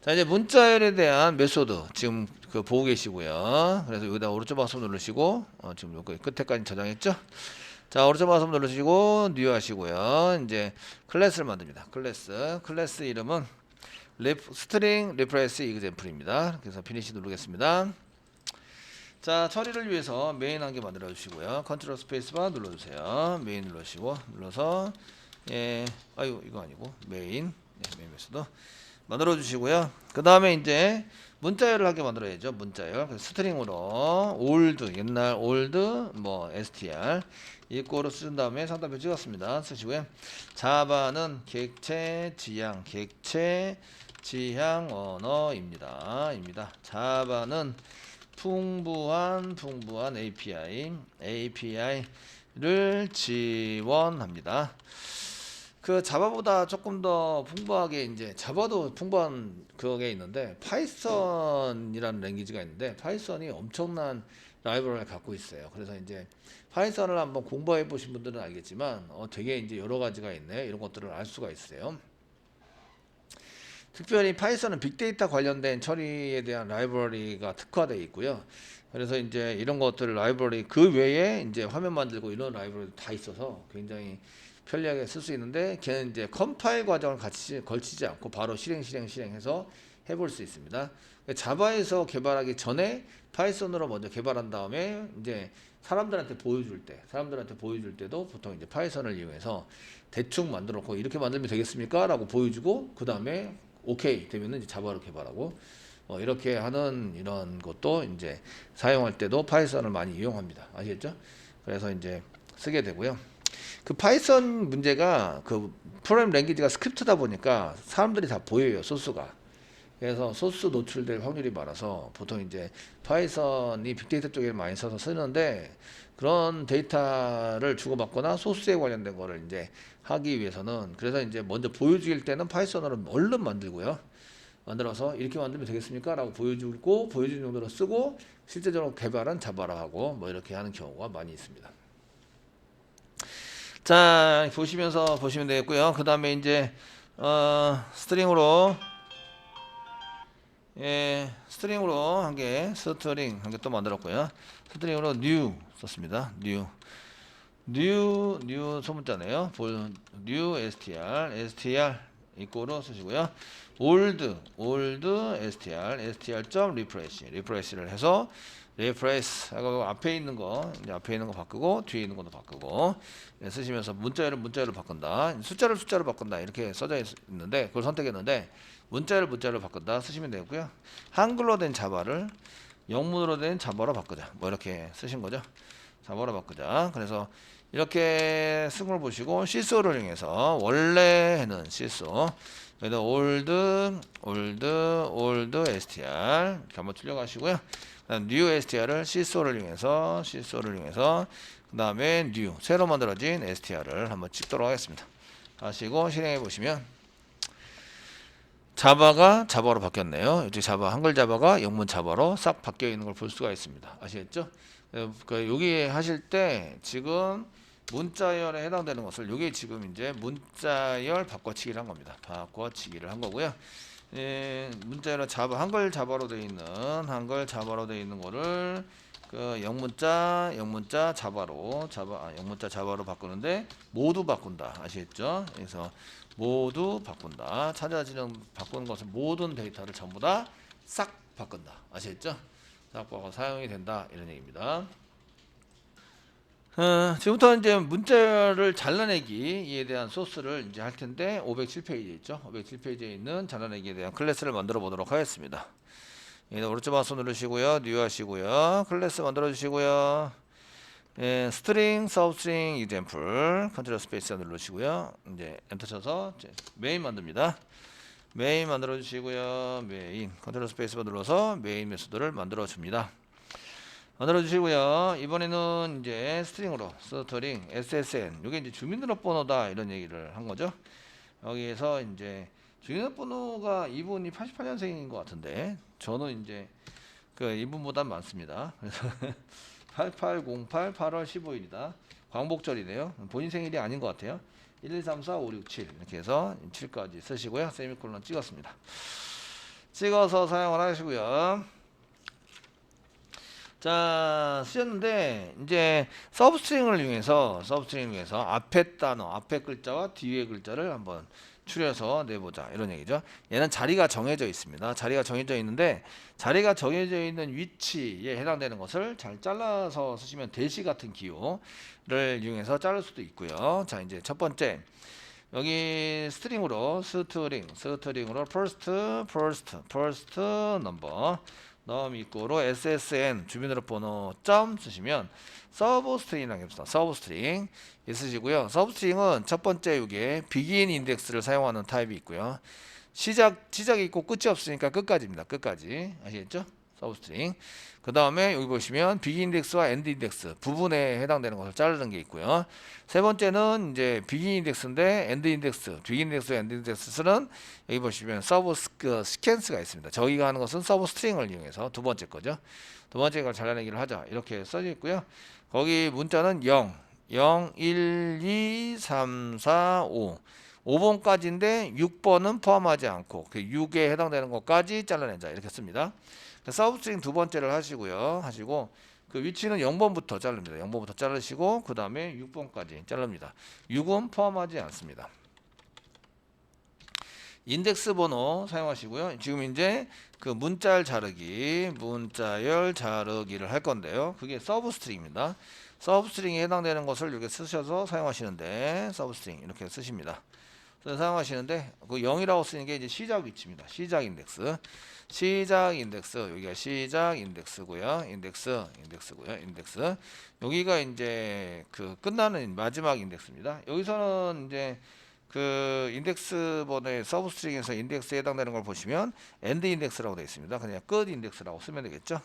자, 이제 문자열에 대한 메소드 지금 그 보고 계시고요. 그래서 여기다 오른쪽 마우스 누르시고 지금 여기 끝에까지 저장했죠? 자, 오른쪽 마우스 누르시고 뉴 하시고요. 이제 클래스를 만듭니다. 클래스 이름은 스트링 리프레스 이그젬플입니다. 그래서 피니시 누르겠습니다. 자, 처리를 위해서 메인 한 개 만들어 주시고요. 컨트롤 스페이스바 눌러주세요. 메인 눌러서 아유 이거 아니고 메인 메소드 만들어 주시고요. 그 다음에 이제 문자열을 하게 만들어야죠. 문자열. 그래서 스트링으로 올드 옛날 올드 뭐 str 이꼬로 쓴 다음에 상단표 찍었습니다. 쓰시고요. 자바는 객체 지향 언어입니다. 자바는 풍부한 API를 지원합니다. 그 자바보다 조금 더 풍부하게 이제 자바도 풍부한 그게 있는데 파이썬이라는 랭귀지가 있는데 파이썬이 엄청난 라이브러리를 갖고 있어요. 그래서 이제 파이썬을 한번 공부해 보신 분들은 알겠지만 되게 이제 여러 가지가 있네. 이런 것들을 알 수가 있어요. 특별히 파이썬은 빅데이터 관련된 처리에 대한 라이브러리가 특화되어 있고요. 그래서 이제 이런 것들 라이브러리 그 외에 이제 화면 만들고 이런 라이브러리 다 있어서 굉장히 편리하게 쓸 수 있는데 걔는 이제 컴파일 과정을 같이 걸치지 않고 바로 실행해서 해볼 수 있습니다. 자바에서 개발하기 전에 파이썬으로 먼저 개발한 다음에 이제 사람들한테 보여줄 때도 보통 이제 파이썬을 이용해서 대충 만들어 놓고 이렇게 만들면 되겠습니까? 라고 보여주고 그 다음에 오케이 되면은 이제 자바로 개발하고 이렇게 하는 이런 것도 이제 사용할 때도 파이썬을 많이 이용합니다. 아시겠죠? 그래서 이제 쓰게 되고요. 그 파이썬 문제가 그 프로그램 랭귀지가 스크립트다 보니까 사람들이 다 보여요. 소스가. 그래서 소스 노출될 확률이 많아서 보통 이제 파이썬이 빅데이터 쪽에 많이 써서 쓰는데 그런 데이터를 주고받거나 소스에 관련된 거를 이제 하기 위해서는 그래서 이제 먼저 보여줄 때는 파이썬으로 얼른 만들고요. 만들어서 이렇게 만들면 되겠습니까? 라고 보여주고 보여주는 정도로 쓰고 실제적으로 개발은 자바라 하고 뭐 이렇게 하는 경우가 많이 있습니다. 자, 보시면서 보시면 되겠고요. 그 다음에 이제 스트링으로 한 개 또 만들었고요. 스트링으로 new 썼습니다. new 소문자네요. new str 이꼬로 쓰시고요. old str refresh를 해서 refresh 하고 앞에 있는 거 바꾸고 뒤에 있는 것도 바꾸고 쓰시면서 문자열을 바꾼다. 숫자를 바꾼다. 이렇게 써져 있는데 그걸 선택했는데 문자를 바꾼다 쓰시면 되고요. 한글로 된 자바를 영문으로 된 자바로 바꾸자. 뭐 이렇게 쓰신 거죠. 자바로 바꾸자. 그래서 이렇게 쓴 걸 보시고 시소를 이용해서 원래는 시소 그래서 old str 이렇게 한번 출력하시고요. 그다음 new str을 시소를 이용해서 그 다음에 new 새로 만들어진 str을 한번 찍도록 하겠습니다. 하시고 실행해 보시면 자바가 자바로 바뀌었네요. 이제 자바 한글 자바가 영문 자바로 싹 바뀌어 있는 걸 볼 수가 있습니다. 아시겠죠? 여기 하실 때 지금 문자열에 해당되는 것을 여기 지금 이제 문자열 바꿔치기를 한 겁니다. 바꿔치기를 한 거고요. 문자열은 자바 한글 자바로 되어 있는 거를 그 영문자 자바로 바꾸는데 모두 바꾼다. 아시겠죠? 그래서 모두 바꾼다. 바꾸는 것은 모든 데이터를 전부 다 싹 바꾼다. 아시겠죠? 싹 바꿔 사용이 된다. 이런 얘기입니다. 지금부터 이제 문자를 잘라내기에 대한 소스를 이제 할 텐데 507페이지에 있죠. 507페이지에 있는 잘라내기에 대한 클래스를 만들어 보도록 하겠습니다. 오른쪽 마우스 누르시고요. 뉴 하시고요. 클래스 만들어 주시고요. 스트링, 서브스트링 example 컨트롤 스페이스 누르시고요. 이제 엔터 쳐서 메인 만듭니다. 메인 만들어 주시고요. 메인 컨트롤 스페이스 눌러서 메인 메소드를 만들어 줍니다. 만들어 주시고요. 이번에는 이제 스트링으로 스트링 SSN 이게 이제 주민등록번호다 이런 얘기를 한 거죠. 여기에서 이제 주민등록번호가 이분이 88년생인 것 같은데 저는 이제 그 이분보다 많습니다. 그래서 8808 8월 15일이다. 광복절이네요. 본인 생일이 아닌 것 같아요. 1, 2, 3, 4, 5, 6, 7 이렇게 해서 7까지 쓰시고요. 세미콜론 찍었습니다. 찍어서 사용을 하시고요. 자, 쓰셨는데 이제 서브스트링을 이용해서 앞에 단어, 앞에 글자와 뒤에 글자를 한번 추려서 내보자 이런 얘기죠. 얘는 자리가 정해져 있습니다. 자리가 정해져 있는데 자리가 정해져 있는 위치에 해당되는 것을 잘 잘라서 쓰시면 대시 같은 기호를 이용해서 자를 수도 있고요. 자, 이제 첫 번째 여기 스트링으로 first number 넘 이꼬로 ssn 주민등록번호 점 쓰시면 서브스트링이라고 합니다. 서브스트링 쓰시고요. 서브스트링은 첫 번째 이게 begin 인덱스를 사용하는 타입이 있고요. 시작이 있고 끝이 없으니까 끝까지입니다. 끝까지 아시겠죠? 서브스트링. 그 다음에 여기 보시면 begin 인덱스와 end 인덱스 부분에 해당되는 것을 자르는 게 있고요. 세 번째는 이제 begin 인덱스인데 end 인덱스, begin 인덱스와 end 인덱스는 여기 보시면 서브 시퀀스가 있습니다. 저희가 하는 것은 서브 스트링을 이용해서 두 번째 거죠. 두 번째 걸 잘라내기를 하자 이렇게 써져 있고요. 거기 문자는 0, 1, 2, 3, 4, 5 5번까지인데 6번은 포함하지 않고 그 6에 해당되는 것까지 잘라내자 이렇게 씁니다. 서브스트링 두 번째를 하시고 그 위치는 0번부터 자릅니다. 0번부터 자르시고 그 다음에 6번까지 자릅니다. 6은 포함하지 않습니다. 인덱스 번호 사용하시고요. 지금 이제 그 문자열 자르기를 할 건데요. 그게 서브스트링입니다. 서브스트링에 해당되는 것을 이렇게 쓰셔서 사용하시는데 서브스트링 이렇게 쓰십니다. 사용하시는데 그 0이라고 쓰는 게 이제 시작 위치입니다. 시작 인덱스 여기가 시작 인덱스고요. 인덱스 여기가 이제 그 끝나는 마지막 인덱스입니다. 여기서는 이제 그 인덱스 번호의 서브스트링에서 인덱스에 해당되는 걸 보시면 엔드 인덱스라고 되어 있습니다. 그냥 끝 인덱스라고 쓰면 되겠죠.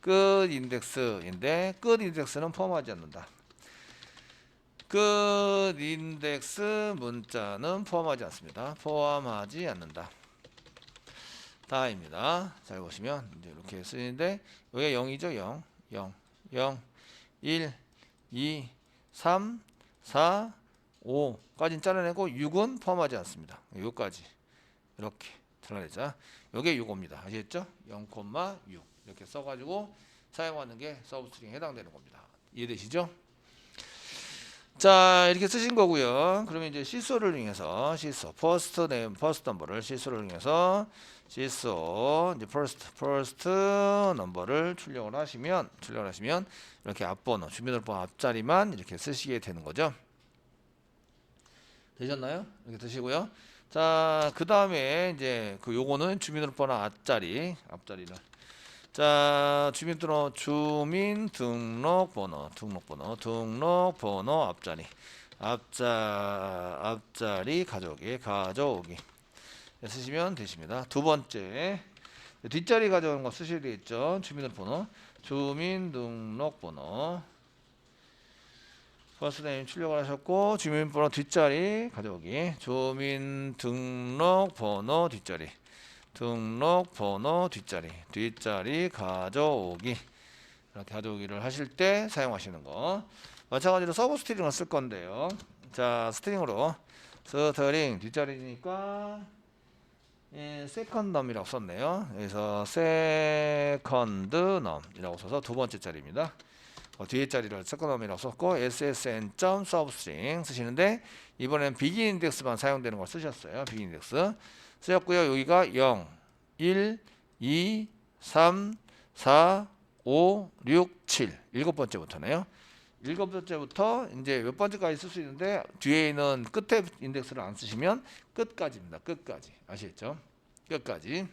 끝 인덱스인데 끝 인덱스는 포함하지 않는다. 끝 인덱스 문자는 포함하지 않습니다. 포함하지 않는다. 다입니다. 잘 보시면 이제 이렇게 쓰는데 여기가 0이죠. 0, 1, 2, 3, 4, 5까지는 잘라내고 6은 포함하지 않습니다. 여기까지 이렇게 잘라내자. 이게 6입니다. 아시겠죠? 0,6 이렇게 써가지고 사용하는 게 서브스트링에 해당되는 겁니다. 이해되시죠? 자, 이렇게 쓰신 거고요. 그러면 이제 시소를 이용해서 first number를 시소를 이용해서 이제 first number를 출력을 하시면 이렇게 앞번호, 주민등록번호 앞자리만 이렇게 쓰시게 되는 거죠. 되셨나요? 이렇게 드시고요. 자, 그 다음에 이제 그 요거는 주민등록번호 앞자리를. 자, 등록번호 앞자리 가져오기 쓰시면 되십니다. 두 번째 뒷자리 가져오는 거 쓰셔야 되겠죠. 주민등록번호 퍼스트네임 출력을 하셨고 주민번호 뒷자리 가져오기 주민등록번호 뒷자리 가져오기 이렇게 가져오기를 하실 때 사용하시는 거. 마찬가지로 서브스트링을 쓸 건데요. 자, 스트링으로 스트링 뒷자리니까 세컨덤이라고 썼네요. 그래서 세컨드넘이라고 써서 두 번째 자리입니다. 뒤에 자리를 세컨덤이라고 썼고 ssn.substring 쓰시는데 이번엔 begin 인덱스만 사용되는 걸 쓰셨어요. begin 인덱스 쓰셨고요. 여기가 0, 1, 2, 3, 4, 5, 6, 7 일곱 번째부터네요. 일곱 번째부터 이제 몇 번째까지 쓸 수 있는데 뒤에 있는 끝에 인덱스를 안 쓰시면 끝까지입니다. 끝까지 아시겠죠? 끝까지.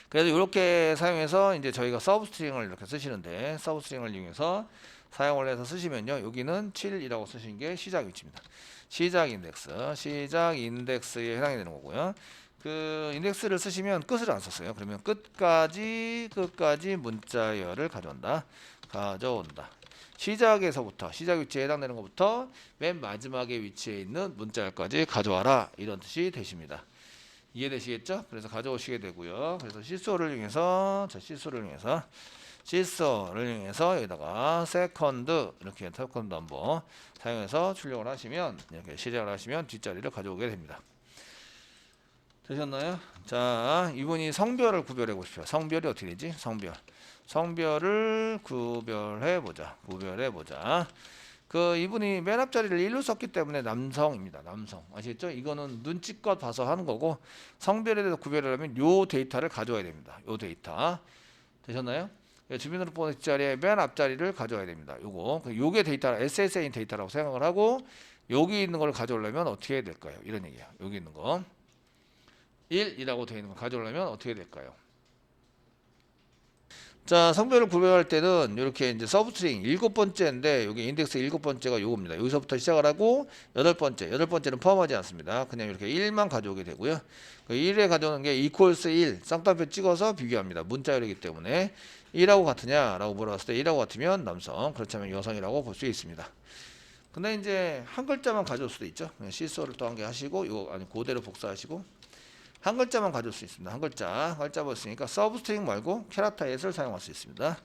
그래서 이렇게 사용해서 이제 저희가 서브스트링을 이렇게 쓰시는데 서브스트링을 이용해서 사용을 해서 쓰시면요. 여기는 7이라고 쓰신 게 시작 위치입니다. 시작 인덱스에 해당이 되는 거고요. 그 인덱스를 쓰시면 끝을 안 썼어요. 그러면 끝까지 문자열을 가져온다. 시작 위치에 해당되는 것부터 맨 마지막에 위치해 있는 문자열까지 가져와라 이런 뜻이 되십니다. 이해되시겠죠? 그래서 가져오시게 되고요. 그래서 시소를 이용해서 여기다가 세컨드 넘버 사용해서 출력을 하시면 이렇게 시작을 하시면 뒷자리를 가져오게 됩니다. 되셨나요? 자, 이분이 성별을 구별해 보십시오. 성별이 어떻게 되지? 성별을 구별해 보자. 그 이분이 맨 앞자리를 1로 썼기 때문에 남성입니다. 남성. 아시겠죠? 이거는 눈치껏 봐서 하는 거고, 성별에 대해서 구별을 하면 요 데이터를 가져와야 됩니다. 요 데이터. 되셨나요? 주민등록번호 뒷자리에 맨 앞자리를 가져와야 됩니다. 요게 데이터, SSN 데이터라고 생각을 하고, 여기 있는 걸 가져오려면 어떻게 해야 될까요? 이런 얘기야. 여기 있는 거. 1이라고 되어 있는 거 가져오려면 어떻게 될까요? 자, 성별을 구별할 때는 이렇게 이제 서브스트링 7번째인데 여기 인덱스 7번째가 요겁니다. 여기서부터 시작을 하고 8번째는 포함하지 않습니다. 그냥 이렇게 1만 가져오게 되고요. 그 1에 가져오는 게 equals 1 쌍따옴표 찍어서 비교합니다. 문자열이기 때문에 1하고 같으냐라고 물어봤을 때 1하고 같으면 남성, 그렇다면 여성이라고 볼 수 있습니다. 근데 이제 한 글자만 가져올 수도 있죠. 실수를 또 한 개 하시고 이거 아니 그대로 복사하시고 한 글자만 가져올 수 있습니다. 한 글자 봤으니까 서브스트링 말고 캐릭터@을 사용할 수 있습니다.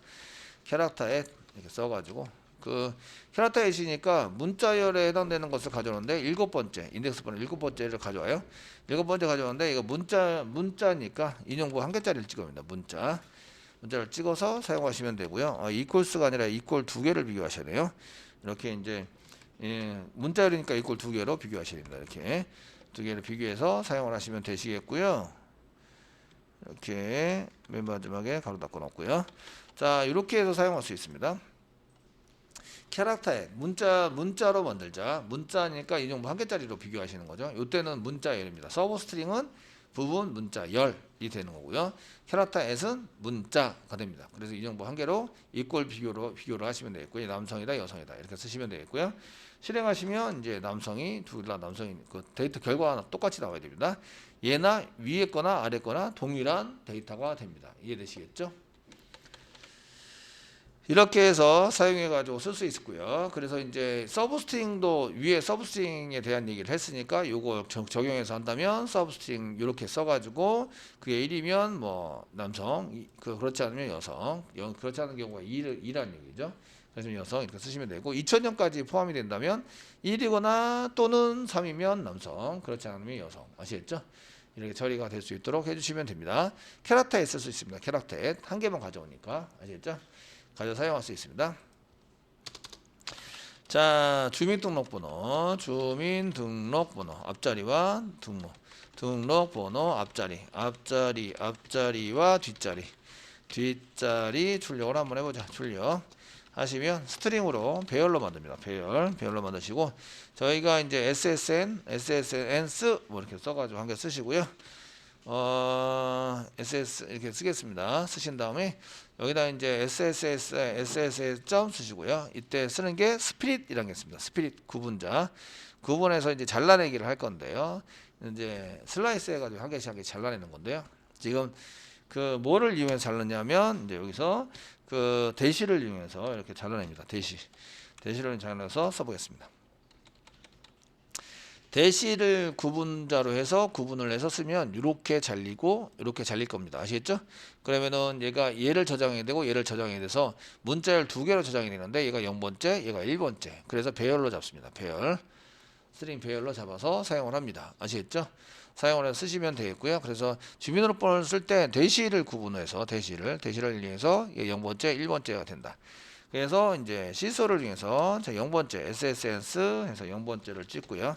캐릭터@ 이렇게 써가지고 그 캐릭터@이니까 문자열에 해당되는 것을 가져오는데 7번째 인덱스 번호 7번째를 가져와요. 7번째 가져오는데 이거 문자니까 인용부 한 개짜리를 찍어옵니다. 문자를 찍어서 사용하시면 되고요. 이퀄스가 아니라 이퀄 2개를 비교하셔야 돼요. 이렇게 이제 문자열이니까 이퀄 2개로 비교하셔야 됩니다. 이렇게 2개를 비교해서 사용을 하시면 되시겠고요. 이렇게 맨 마지막에 가로 닫고 놓고요. 자, 이렇게 해서 사용할 수 있습니다. 캐릭터에 문자로 만들자. 문자니까 인용부 한 개짜리로 비교하시는 거죠. 이때는 문자열입니다. 서브스트링은 부분 문자열이 되는 거고요. 캐릭터@은 문자가 됩니다. 그래서 인용부 한 개로 이꼴 비교를 하시면 되겠고요. 남성이다, 여성이다 이렇게 쓰시면 되겠고요. 실행하시면 이제 남성이 둘 다 남성이 그 데이터 결과가 똑같이 나와야 됩니다. 얘나 위에 거나 아래 거나 동일한 데이터가 됩니다. 이해되시겠죠? 이렇게 해서 사용해 가지고 쓸 수 있고요. 그래서 이제 서브스트링도 위에 서브스트링에 대한 얘기를 했으니까 요거 적용해서 한다면 서브스트링 이렇게 써 가지고 그게 1이면 뭐 남성, 그렇지 않으면 여성, 그렇지 않은 경우가 2라는 얘기죠. 그래서 여성 이렇게 쓰시면 되고 2000년까지 포함이 된다면 1이거나 또는 3이면 남성, 그렇지 않으면 여성. 아시겠죠? 이렇게 처리가 될 수 있도록 해주시면 됩니다. 캐릭터에 쓸 수 있습니다. 캐릭터에 한 개만 가져오니까 아시겠죠? 가져 사용할 수 있습니다. 자, 주민등록번호 앞자리와 등록번호 앞자리와 뒷자리 출력을 한번 해보자. 출력 하시면 스트링으로 배열로 만듭니다. 배열로 만드시고 저희가 이제 SSNs 뭐 이렇게 써가지고 한 개 쓰시고요. SS 이렇게 쓰겠습니다. 쓰신 다음에 여기다 이제 SSS 점 쓰시고요. 이때 쓰는 게 스피릿이라는 게 있습니다. 스피릿 구분해서 이제 잘라내기를 할 건데요. 이제 슬라이스 해가지고 한 개씩 잘라내는 건데요. 지금 그 뭐를 이용해서 잘랐냐면 이제 여기서 그 대시를 이용해서 이렇게 잘라냅니다. 대시를 잘라서 써보겠습니다. 대시를 구분을 해서 쓰면 이렇게 잘리고 이렇게 잘릴 겁니다. 아시겠죠? 그러면은 얘를 저장해야 되고 얘를 저장해야 돼서 문자열 2개로 저장이 되는데 얘가 0번째, 얘가 1번째. 그래서 배열로 잡습니다. 스트링 배열로 잡아서 사용을 합니다. 아시겠죠? 사용을 해서 쓰시면 되겠고요. 그래서 주민등록번호를 쓸 때 대시를 구분해서 대시를 이용해서 0번째, 1번째가 된다. 그래서 이제 시소를 이용해서 0번째 SSNs 해서 0번째를 찍고요.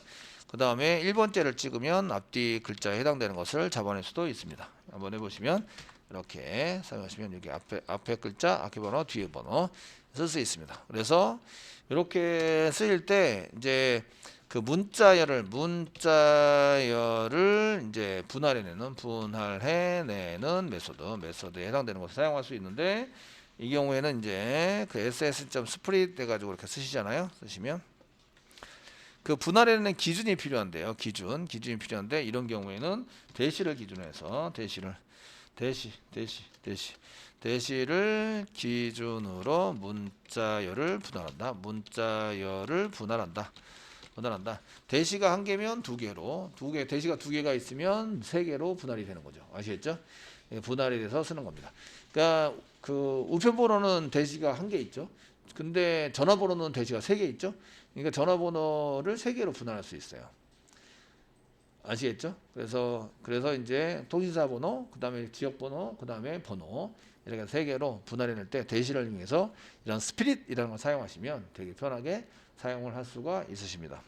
그 다음에 1번째를 찍으면 앞뒤 글자에 해당되는 것을 잡아낼 수도 있습니다. 한번 해보시면 이렇게 사용하시면 여기 앞에 글자, 앞에 번호, 뒤에 번호 쓸 수 있습니다. 그래서 이렇게 쓰일 때 이제 그 문자열을 이제 분할해내는 메소드에 해당되는 것을 사용할 수 있는데 이 경우에는 이제 그 ss.split 해가지고 이렇게 쓰시잖아요. 쓰시면 그 분할에는 기준이 필요한데요. 기준이 필요한데 이런 경우에는 대시를 기준으로 해서 대시를 기준으로 문자열을 분할한다. 대시가 한 개면 2개로, 대시가 2개가 있으면 3개로 분할이 되는 거죠. 아시겠죠? 분할이 돼서 쓰는 겁니다. 그러니까 그 우편번호는 대시가 1개 있죠. 근데 전화번호는 대시가 3개 있죠. 그러니까 전화번호를 3개로 분할할 수 있어요. 아시겠죠? 그래서 이제 통신사 번호, 그다음에 지역 번호, 그다음에 번호 이렇게 세 개로 분할해낼 때 대시를 이용해서 이런 스피릿이라는 걸 사용하시면 되게 편하게 사용을 할 수가 있으십니다.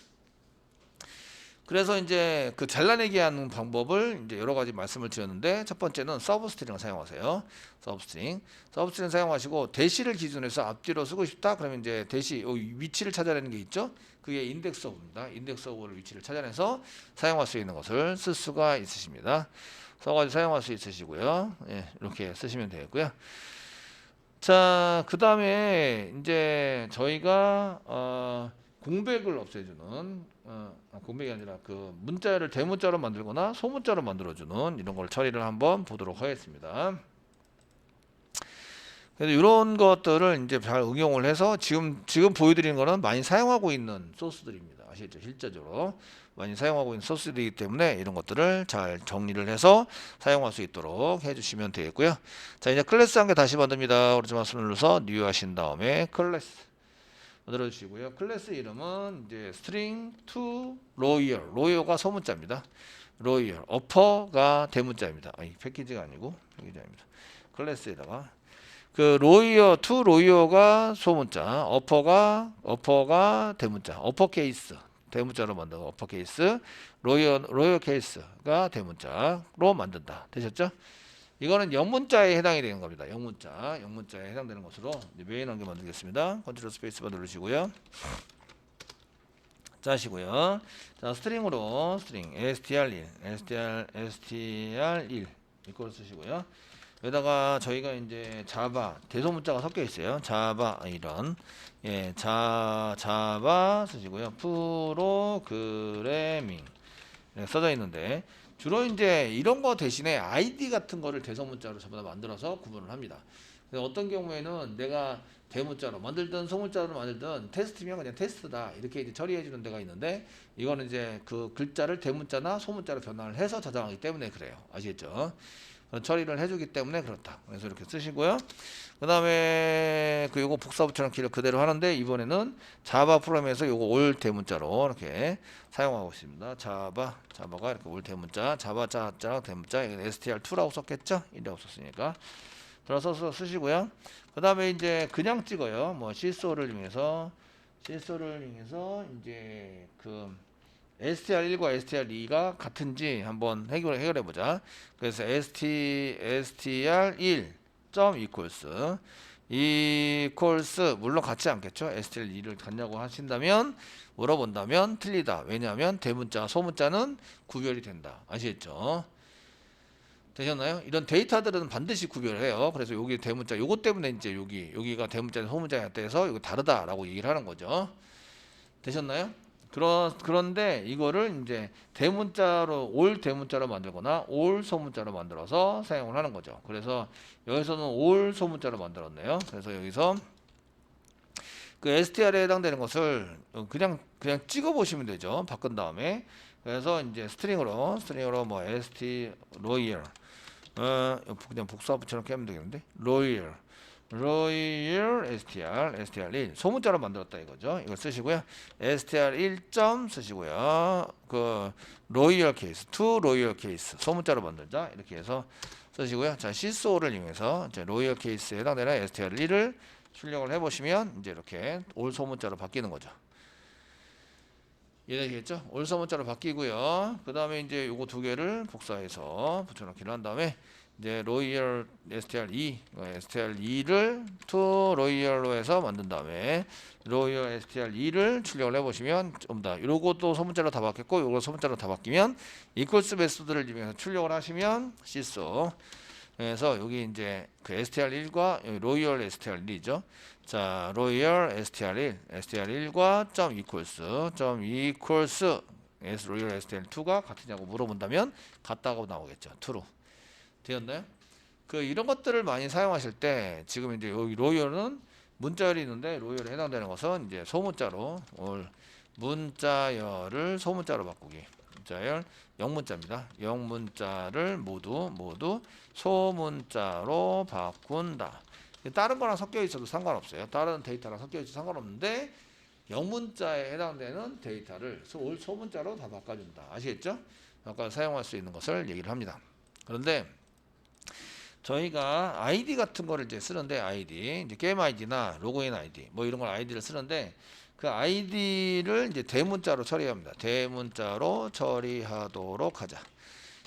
그래서 이제 그 잘라내기 하는 방법을 이제 여러 가지 말씀을 드렸는데, 첫 번째는 서브스트링을 사용하세요. 서브스트링 사용하시고, 대시를 기준으로 해서 앞뒤로 쓰고 싶다 그러면 이제 대시 위치를 찾아내는 게 있죠. 그게 인덱스 오브입니다. 인덱스 오브를 위치를 찾아내서 사용할 수 있는 것을 쓸 수가 있으십니다. 써가지고 사용할 수 있으시고요. 예, 이렇게 쓰시면 되겠고요. 자, 그 다음에 이제 저희가 공백을 없애주는 공백이 아니라 그 문자를 대문자로 만들거나 소문자로 만들어주는 이런 걸 처리를 한번 보도록 하겠습니다. 그래서 이런 것들을 이제 잘 응용을 해서 지금 보여드리는 거는 많이 사용하고 있는 소스들입니다. 아시겠죠? 실제적으로 많이 사용하고 있는 소스들이기 때문에 이런 것들을 잘 정리를 해서 사용할 수 있도록 해주시면 되겠고요. 자, 이제 클래스 한 개 다시 만듭니다. 오른쪽 마우스 눌러서 뉴 하신 다음에 클래스 만들어 주시고요. 클래스 이름은 이제 string to royal, royal가 소문자입니다. royal, upper가 대문자입니다. 아니, 패키지가 아니고 패키지입니다. 클래스에다가 그 royal to royal가 소문자, upper가 대문자, uppercase 대문자로 만들고 uppercase, royal case가 대문자로 만든다. 되셨죠? 이거는 영문자에 해당이 되는 겁니다. 영문자에 해당되는 것으로 메인 한개 만들겠습니다. 컨트롤 스페이스바 누르시고요. 짜시고요. 자, 스트링으로 str1 이걸 쓰시고요. 여기다가 저희가 이제 자바 대소문자가 섞여 있어요. 자바 이런 자바 쓰시고요. 프로그래밍 써져 있는데, 주로 이제 이런 거 대신에 아이디 같은 거를 대소문자로 전부 다 만들어서 구분을 합니다. 그래서 어떤 경우에는 내가 대문자로 만들든 소문자로 만들든 테스트면 그냥 테스트다 이렇게 이제 처리해 주는 데가 있는데, 이거는 이제 그 글자를 대문자나 소문자로 변환을 해서 저장하기 때문에 그래요. 아시겠죠? 처리를 해주기 때문에 그렇다. 그래서 이렇게 쓰시고요. 그 다음에 요거 복사 붙여넣 키를 그대로 하는데, 이번에는 자바 프로그램에서 요거 올 대문자로 이렇게 사용하고 있습니다. 자바가 이렇게 올 대문자, 자바 대문자, str2라고 썼겠죠? 1이라고 썼으니까. 들어서 쓰시고요. 그 다음에 이제 그냥 찍어요. 뭐 시소를 이용해서 이제 그 str1과 str2가 같은지 한번 해결해 보자. 그래서 str1 equals 물론 같지 않겠죠. str2를 같냐고 하신다면, 물어본다면 틀리다. 왜냐하면 대문자 소문자는 구별이 된다. 아시겠죠? 되셨나요? 이런 데이터들은 반드시 구별해요. 그래서 여기 대문자 요것 때문에 이제 여기가 대문자 소문자에 대해서 이거 다르다라고 얘기를 하는 거죠. 되셨나요? 그런데 이거를 이제 대문자로 올 대문자로 만들거나 올 소문자로 만들어서 사용을 하는 거죠. 그래서 여기서는 올 소문자로 만들었네요. 그래서 여기서 그 str에 해당되는 것을 그냥 찍어 보시면 되죠. 바꾼 다음에. 그래서 이제 스트링으로 뭐 st royal 그냥 복사 붙여넣기 하면 되겠는데, royal str1 소문자로 만들었다 이거죠. 이걸 쓰시고요. str1 쓰시고요. 그 royal case to royal case 소문자로 만들자 이렇게 해서 쓰시고요. 자, 시소를 이용해서 이제 royal case에 해당되는 str1을 출력을 해보시면 이제 이렇게 올 소문자로 바뀌는 거죠. 이해되겠죠? 올 소문자로 바뀌고요. 그 다음에 이제 요거 두 개를 복사해서 붙여넣기를 한 다음에 이제 royal str2를 to royal로 해서 만든 다음에 royal str2를 출력을 해보시면 좀 더 요것도 소문자로 다 바뀌었고 요거 소문자로 다 바뀌면 equals 메소드를 이용해서 출력을 하시면 시소. 그래서 여기 이제 그 str1과 royal str1이죠. 자, royal str1과 equals royal str2가 같으냐고 물어본다면 같다고 나오겠죠. true. 되었나요? 이런 것들을 많이 사용하실 때, 지금 이제 여기 로열은 문자열이 있는데, 로열에 해당되는 것은 이제 소문자로 문자열을 소문자로 바꾸기. 문자열 영문자입니다. 영문자를 모두 소문자로 바꾼다. 다른 거랑 섞여 있어도 상관없어요. 다른 데이터랑 섞여 있어도 상관없는데, 영문자에 해당되는 데이터를 올 소문자로 다 바꿔준다. 아시겠죠? 아까 사용할 수 있는 것을 얘기를 합니다. 그런데 저희가 아이디 같은 거를 이제 쓰는데 아이디 이제 게임 아이디나 로그인 아이디 뭐 이런 걸 아이디를 쓰는데 그 아이디를 이제 대문자로 처리합니다. 대문자로 처리하도록 하자.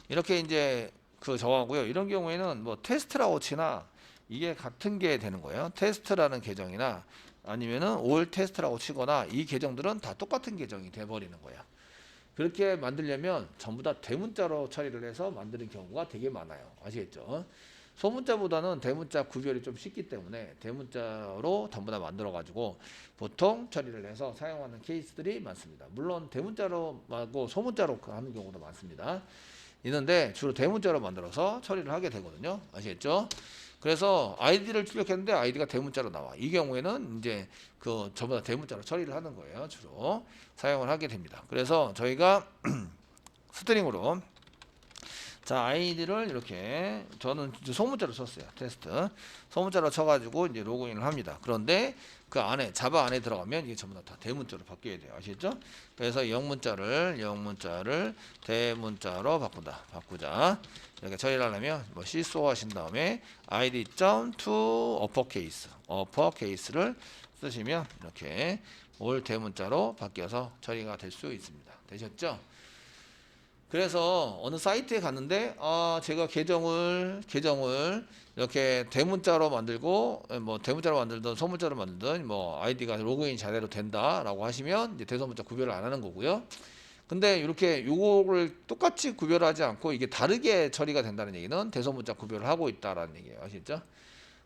이렇게 이제 그 정하고요. 이런 경우에는 뭐 테스트라고 치나 이게 같은 게 되는 거예요. 테스트라는 계정이나 아니면은 올 테스트라고 치거나 이 계정들은 다 똑같은 계정이 돼 버리는 거예요. 그렇게 만들려면 전부 다 대문자로 처리를 해서 만드는 경우가 되게 많아요. 아시겠죠? 소문자보다는 대문자 구별이 좀 쉽기 때문에 대문자로 전부 다 만들어 가지고 보통 처리를 해서 사용하는 케이스들이 많습니다. 물론 대문자로 하고 소문자로 하는 경우도 많습니다. 있는데 주로 대문자로 만들어서 처리를 하게 되거든요. 아시겠죠? 그래서 아이디를 출력했는데 아이디가 대문자로 나와. 이 경우에는 이제 그 전부 다 대문자로 처리를 하는 거예요. 주로 사용을 하게 됩니다. 그래서 저희가 스트링으로 자 아이디를 이렇게 저는 소문자로 썼어요. 테스트 소문자로 쳐가지고 이제 로그인을 합니다. 그런데 그 안에 자바 안에 들어가면 이게 전부 다 대문자로 바뀌어야 돼요. 아시겠죠? 그래서 영문자를 대문자로 바꾸자. 이렇게 처리를 하려면 뭐 시소 하신 다음에 id.to uppercase를 쓰시면 이렇게 올 대문자로 바뀌어서 처리가 될 수 있습니다. 되셨죠? 그래서 어느 사이트에 갔는데 제가 계정을 이렇게 대문자로 만들고 뭐 대문자로 만들든 소문자로 만들든 뭐 아이디가 로그인 자대로 된다라고 하시면 이제 대소문자 구별을 안 하는 거고요. 근데 이렇게 요거를 똑같이 구별하지 않고 이게 다르게 처리가 된다는 얘기는 대소문자 구별을 하고 있다라는 얘기예요. 아시죠?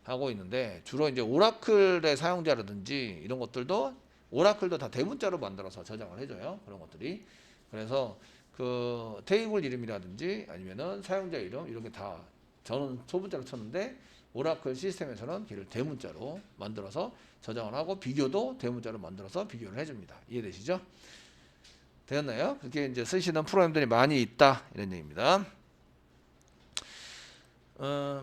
하고 있는데 주로 이제 오라클의 사용자라든지 이런 것들도 오라클도 다 대문자로 만들어서 저장을 해줘요. 그런 것들이. 그래서 그 테이블 이름이라든지 아니면은 사용자 이름 이런 게 다 저는 소문자로 쳤는데 오라클 시스템에서는 걔를 대문자로 만들어서 저장을 하고 비교도 대문자로 만들어서 비교를 해줍니다. 이해되시죠? 되었나요? 그렇게 이제 쓰시는 프로그램들이 많이 있다 이런 얘기입니다.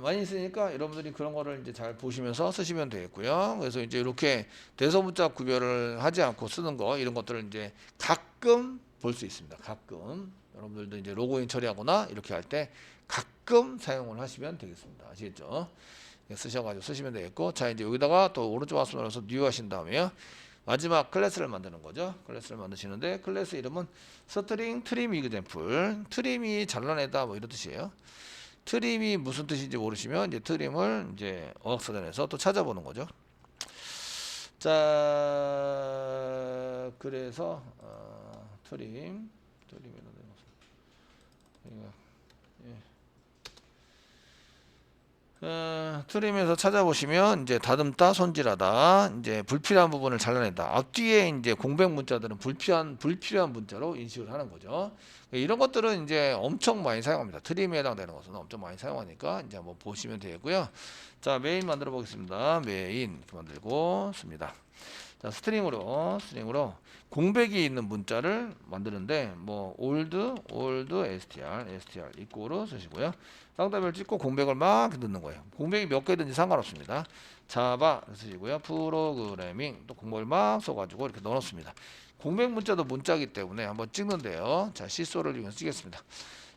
많이 있으니까 여러분들이 그런 거를 이제 잘 보시면서 쓰시면 되겠고요. 그래서 이제 이렇게 대소문자 구별을 하지 않고 쓰는 거 이런 것들을 이제 가끔 볼 수 있습니다. 가끔 여러분들도 이제 로그인 처리하거나 이렇게 할 때 가끔 사용을 하시면 되겠습니다. 아시겠죠? 쓰셔가지고 쓰시면 되겠고, 자 이제 여기다가 또 오른쪽 마우스 눌러서 뉴 하신 다음에요. 마지막 클래스를 만드는 거죠. 클래스를 만드시는데 클래스 이름은 스트링 트림 이그젬플. 트림이 잘라내다 뭐 이런 뜻이에요. 트림이 무슨 뜻인지 모르시면 이제 트림을 이제 어학사전에서 또 찾아보는 거죠. 자 그래서 트림이라는 트림에서 찾아보시면 이제 다듬다, 손질하다, 이제 불필요한 부분을 잘라낸다. 앞뒤에 이제 공백 문자들은 불필요한 문자로 인식을 하는 거죠. 이런 것들은 이제 엄청 많이 사용합니다. 트림에 해당되는 것은 엄청 많이 사용하니까 이제 한번 보시면 되고요. 자, 메인 만들어 보겠습니다. 메인 이렇게 만들고 씁니다. 자, 스트링으로 공백이 있는 문자를 만드는데 뭐 old str 이꼬로 쓰시고요. 쌍따옴을 찍고 공백을 막 넣는 거예요. 공백이 몇 개든지 상관없습니다. 자바 쓰시고요. 프로그래밍 또 공백을 막 써가지고 이렇게 넣어놓습니다. 공백 문자도 문자이기 때문에 한번 찍는데요. 자, 시소를 이용해서 찍겠습니다.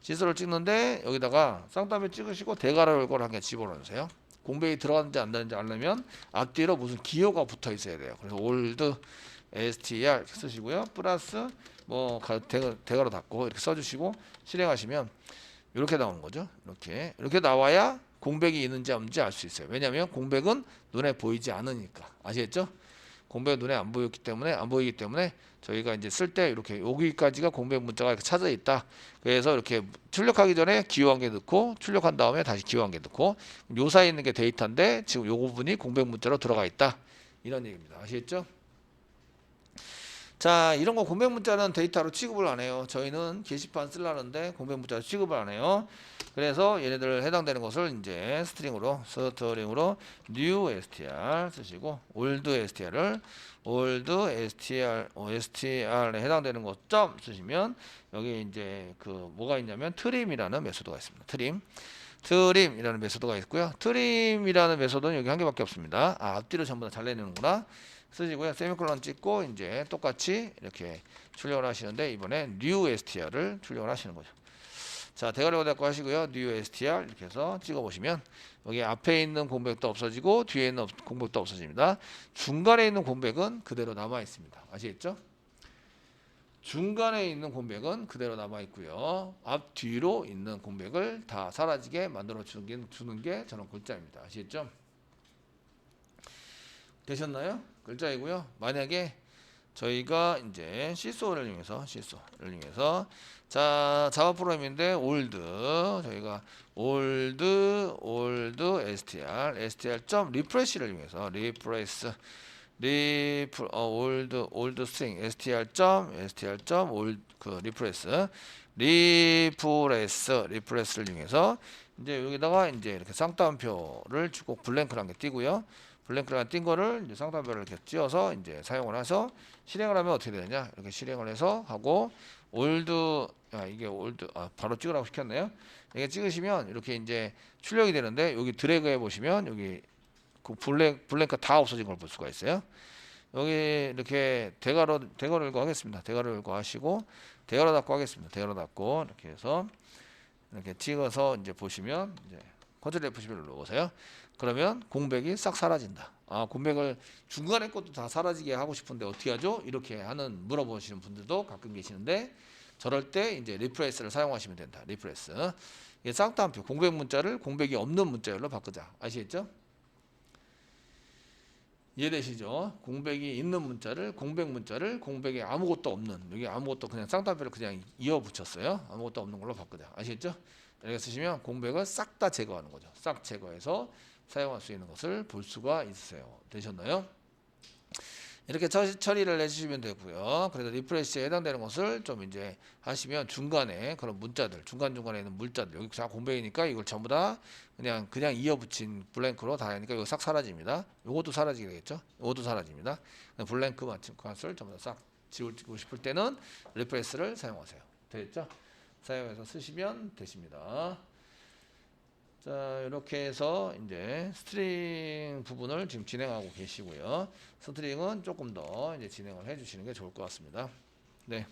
시소를 찍는데 여기다가 쌍따옴을 찍으시고 대괄호 걸 한 개 집어넣으세요. 공백이 들어갔는지 안 들어갔는지 알려면 앞뒤로 무슨 기호가 붙어 있어야 돼요. 그래서 old str 쓰시고요. 플러스 뭐 대괄호 닫고 이렇게 써주시고 실행하시면 이렇게 나오는 거죠. 이렇게 나와야 공백이 있는지 없는지 알 수 있어요. 왜냐하면 공백은 눈에 보이지 않으니까. 아시겠죠? 공백은 눈에 안 보이기 때문에 저희가 이제 쓸 때 이렇게 여기까지가 공백 문자가 이렇게 찾아 있다. 그래서 이렇게 출력하기 전에 기호 한 개 넣고 출력한 다음에 다시 기호 한 개 넣고 요 사이에 있는 게 데이터인데 지금 요 부분이 공백 문자로 들어가 있다. 이런 얘기입니다. 아시겠죠? 자, 이런 거 공백 문자는 데이터로 취급을 안 해요. 저희는 게시판 쓰려는데 공백 문자로 취급을 안 해요. 그래서 얘네들 해당되는 것을 이제 스트링으로 new str 쓰시고 old str에 해당되는 것 점 쓰시면 여기 이제 그 뭐가 있냐면 트림이라는 메소드가 있습니다. 트림이라는 메소드가 있고요. 트림이라는 메소드는 여기 한 개밖에 없습니다. 앞뒤로 전부 다 잘 내놓는구나. 쓰시고요. 세미콜론 찍고 이제 똑같이 이렇게 출력을 하시는데 이번에 new str를 출력을 하시는 거죠. 자, 대괄호 닫고 하시고요. new str 이렇게 해서 찍어 보시면 여기 앞에 있는 공백도 없어지고 뒤에 있는 공백도 없어집니다. 중간에 있는 공백은 그대로 남아 있습니다. 아시겠죠? 중간에 있는 공백은 그대로 남아 있고요. 앞 뒤로 있는 공백을 다 사라지게 만들어 주는 게 저런 글자입니다. 아시겠죠? 되셨나요? 글자이고요. 만약에 저희가 이제 시소를 이용해서 자, 자바 프로그램인데 올드 저희가 올드 str 리프레시를 이용해서 올드 스트링 리프레스를 이용해서 이제 여기다가 이제 이렇게 쌍따옴표를 주고 블랭크란 게 띄고요. 블랭크란 띈 거를 이제 쌍따옴표를 이렇게 띄어서 이제 사용을 해서 실행을 하면 어떻게 되느냐? 이렇게 실행을 해서 하고 바로 찍으라고 시켰네요. 이게 찍으시면 이렇게 이제 출력이 되는데 여기 드래그 해 보시면 여기 그 블랭크 다 없어진 걸 볼 수가 있어요. 여기 이렇게 대괄호 열고 하겠습니다. 대괄호 열고 하시고 대괄호 닫고 하겠습니다. 대괄호 닫고 이렇게 해서 이렇게 찍어서 이제 보시면 이제 컨트롤 F11을 눌러보세요. 그러면 공백이 싹 사라진다. 아, 공백을 중간에 것도 다 사라지게 하고 싶은데 어떻게 하죠? 이렇게 물어보시는 분들도 가끔 계시는데 저럴 때 이제 리프레스를 사용하시면 된다. 리프레스. 이게 쌍따옴표 공백 문자를 공백이 없는 문자열로 바꾸자. 아시겠죠? 이해되시죠? 공백이 있는 문자를 공백이 아무것도 없는 여기 아무것도 그냥 쌍따옴표를 그냥 이어 붙였어요. 아무것도 없는 걸로 바꾸자. 아시겠죠? 이렇게 쓰시면 공백을 싹 다 제거하는 거죠. 싹 제거해서 사용할 수 있는 것을 볼 수가 있어요. 되셨나요? 이렇게 처리를 해주시면 되고요. 그래서 리프레시에 해당되는 것을 좀 이제 하시면 중간에 그런 문자들, 중간중간에 있는 물자들, 여기 다 공백이니까 이걸 전부 다 그냥 이어붙인 블랭크로 다 하니까 이거 싹 사라집니다. 요것도 사라지게 되겠죠? 요것도 사라집니다. 블랭크 맞춤 값을 전부 다 싹 지우고 싶을 때는 리프레시를 사용하세요. 되겠죠? 사용해서 쓰시면 되십니다. 자, 이렇게 해서 이제 스트링 부분을 지금 진행하고 계시고요. 스트링은 조금 더 이제 진행을 해 주시는 게 좋을 것 같습니다. 네.